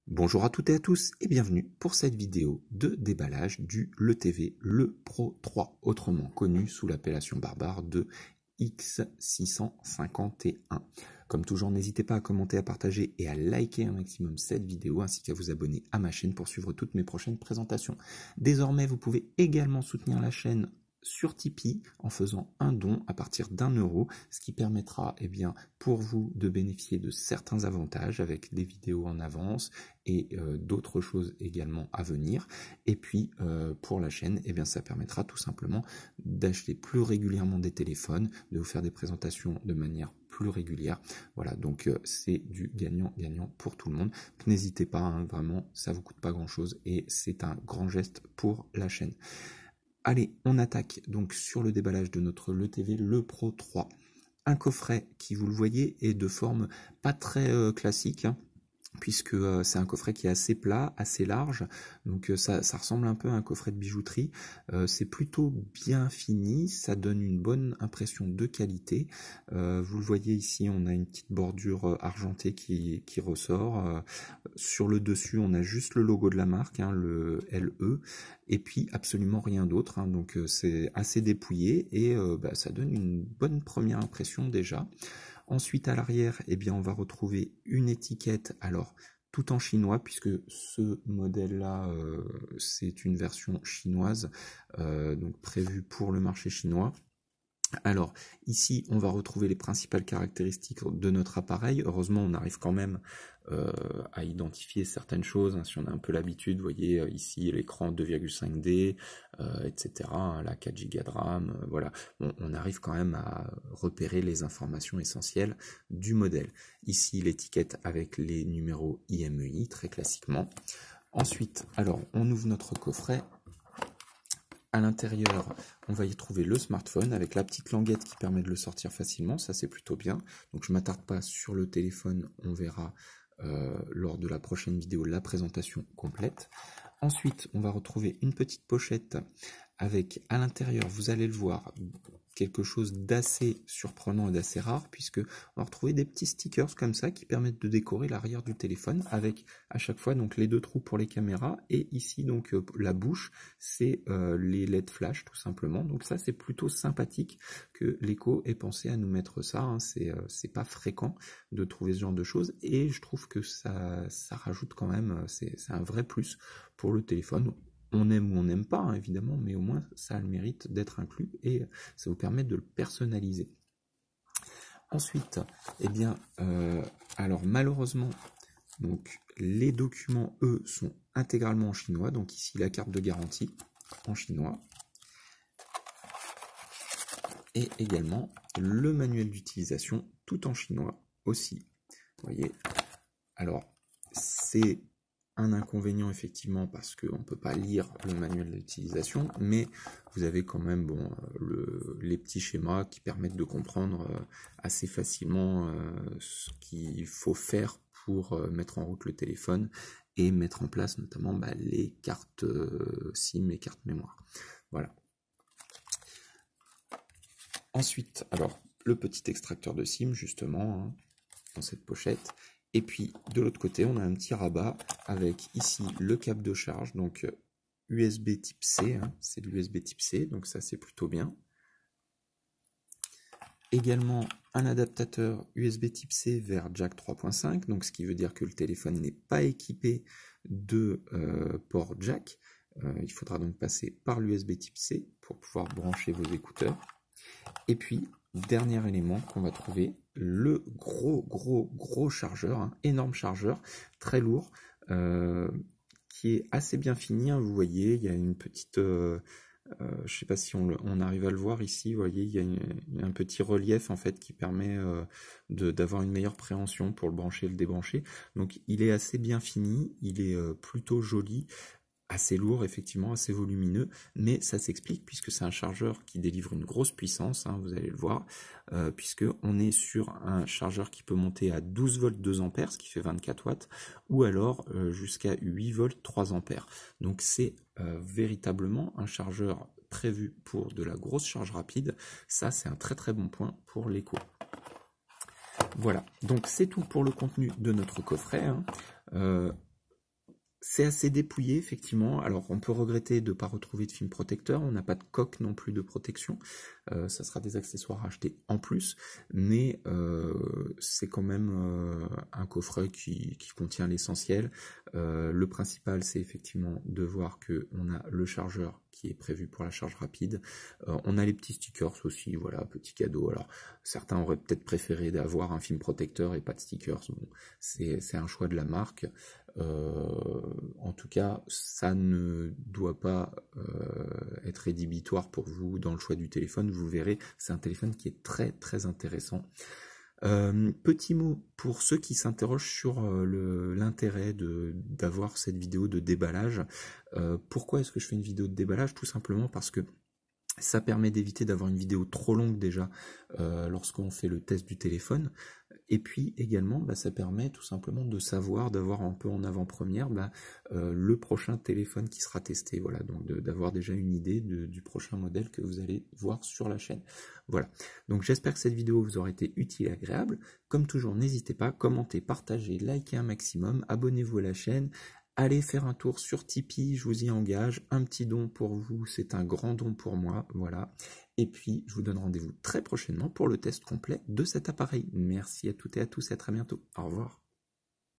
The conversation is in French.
Bonjour à toutes et à tous et bienvenue pour cette vidéo de déballage du LeTV Le Pro 3, autrement connu sous l'appellation barbare de X651. Comme toujours, n'hésitez pas à commenter, à partager et à liker un maximum cette vidéo ainsi qu'à vous abonner à ma chaîne pour suivre toutes mes prochaines présentations. Désormais, vous pouvez également soutenir la chaîne sur Tipeee en faisant un don à partir d'1 €, ce qui permettra pour vous de bénéficier de certains avantages avec des vidéos en avance et d'autres choses également à venir. Et puis pour la chaîne, ça permettra tout simplement d'acheter plus régulièrement des téléphones, de vous faire des présentations de manière plus régulière. Voilà, donc c'est du gagnant-gagnant pour tout le monde. N'hésitez pas, hein, vraiment, ça vous coûte pas grand-chose et c'est un grand geste pour la chaîne. Allez, on attaque donc sur le déballage de notre LeTV Le Pro 3. Un coffret qui, vous le voyez, est de forme pas très classique, hein, puisque c'est un coffret qui est assez plat, assez large, donc ça ressemble un peu à un coffret de bijouterie. C'est plutôt bien fini, ça donne une bonne impression de qualité. Vous le voyez ici, on a une petite bordure argentée qui ressort. Sur le dessus, on a juste le logo de la marque, hein, le LE, et puis absolument rien d'autre, hein, donc c'est assez dépouillé et ça donne une bonne première impression déjà. Ensuite, à l'arrière, on va retrouver une étiquette, alors tout en chinois, puisque ce modèle-là, c'est une version chinoise, donc prévue pour le marché chinois. Alors, ici, on va retrouver les principales caractéristiques de notre appareil. Heureusement, on arrive quand même à identifier certaines choses, hein. Si on a un peu l'habitude, vous voyez ici l'écran 2,5D, etc., hein, la 4 Go de RAM, voilà. On arrive quand même à repérer les informations essentielles du modèle. Ici, l'étiquette avec les numéros IMEI, très classiquement. Ensuite, alors, on ouvre notre coffret. À l'intérieur, on va y trouver le smartphone avec la petite languette qui permet de le sortir facilement, ça c'est plutôt bien. Donc je ne m'attarde pas sur le téléphone, on verra lors de la prochaine vidéo la présentation complète. Ensuite, on va retrouver une petite pochette avec à l'intérieur, vous allez le voir, quelque chose d'assez surprenant et d'assez rare, puisque on va retrouver des petits stickers comme ça qui permettent de décorer l'arrière du téléphone avec à chaque fois donc les deux trous pour les caméras et ici donc la bouche, c'est les LED flash tout simplement. Donc ça c'est plutôt sympathique que Leco ait pensé à nous mettre ça, hein. C'est pas fréquent de trouver ce genre de choses et je trouve que ça rajoute quand même, c'est un vrai plus pour le téléphone. On aime ou on n'aime pas, hein, évidemment, mais au moins ça a le mérite d'être inclus et ça vous permet de le personnaliser. Ensuite, alors malheureusement, donc les documents, eux, sont intégralement en chinois. Donc ici, la carte de garantie en chinois. Et également le manuel d'utilisation tout en chinois aussi. Vous voyez, alors c'est un inconvénient effectivement parce qu'on ne peut pas lire le manuel d'utilisation, mais vous avez quand même les petits schémas qui permettent de comprendre assez facilement ce qu'il faut faire pour mettre en route le téléphone et mettre en place notamment les cartes SIM et cartes mémoire. Voilà. Ensuite, alors le petit extracteur de SIM justement, hein, dans cette pochette. Et puis de l'autre côté, on a un petit rabat avec ici le câble de charge, donc USB type C, hein, c'est de l'USB type C, donc ça c'est plutôt bien. Également un adaptateur USB type C vers jack 3.5, donc ce qui veut dire que le téléphone n'est pas équipé de port jack. Il faudra donc passer par l'USB type C pour pouvoir brancher vos écouteurs. Et puis, dernier élément qu'on va trouver, le gros chargeur, hein, énorme chargeur, très lourd, qui est assez bien fini, hein, vous voyez, il y a une petite, je ne sais pas si on arrive à le voir ici, vous voyez, il y a un petit relief en fait qui permet d'avoir une meilleure préhension pour le brancher et le débrancher. Donc il est assez bien fini, il est plutôt joli. Assez lourd, effectivement, assez volumineux, mais ça s'explique puisque c'est un chargeur qui délivre une grosse puissance, hein, vous allez le voir, puisque on est sur un chargeur qui peut monter à 12 volts 2 ampères, ce qui fait 24 watts, ou alors jusqu'à 8 volts 3 ampères. Donc c'est véritablement un chargeur prévu pour de la grosse charge rapide. Ça, c'est un très bon point pour Leco. Voilà, donc c'est tout pour le contenu de notre coffret, hein. C'est assez dépouillé, effectivement. Alors, on peut regretter de ne pas retrouver de film protecteur. On n'a pas de coque non plus de protection. Ça sera des accessoires à acheter en plus. Mais c'est quand même un coffret qui contient l'essentiel. Le principal, c'est effectivement de voir qu'on a le chargeur qui est prévu pour la charge rapide. On a les petits stickers aussi, voilà, petit cadeau. Alors, certains auraient peut-être préféré d'avoir un film protecteur et pas de stickers. Bon, c'est un choix de la marque. En tout cas, ça ne doit pas être rédhibitoire pour vous dans le choix du téléphone. Vous verrez, c'est un téléphone qui est très très intéressant. Petit mot pour ceux qui s'interrogent sur l'intérêt d'avoir cette vidéo de déballage. Pourquoi est-ce que je fais une vidéo de déballage? Tout simplement parce que ça permet d'éviter d'avoir une vidéo trop longue déjà lorsqu'on fait le test du téléphone. Et puis également, ça permet tout simplement de savoir, d'avoir un peu en avant-première le prochain téléphone qui sera testé. Voilà, donc d'avoir déjà une idée du prochain modèle que vous allez voir sur la chaîne. Voilà, donc j'espère que cette vidéo vous aura été utile et agréable. Comme toujours, n'hésitez pas à commenter, partager, liker un maximum, abonnez-vous à la chaîne. Allez faire un tour sur Tipeee, je vous y engage. Un petit don pour vous, c'est un grand don pour moi, voilà. Et puis, je vous donne rendez-vous très prochainement pour le test complet de cet appareil. Merci à toutes et à tous et à très bientôt. Au revoir.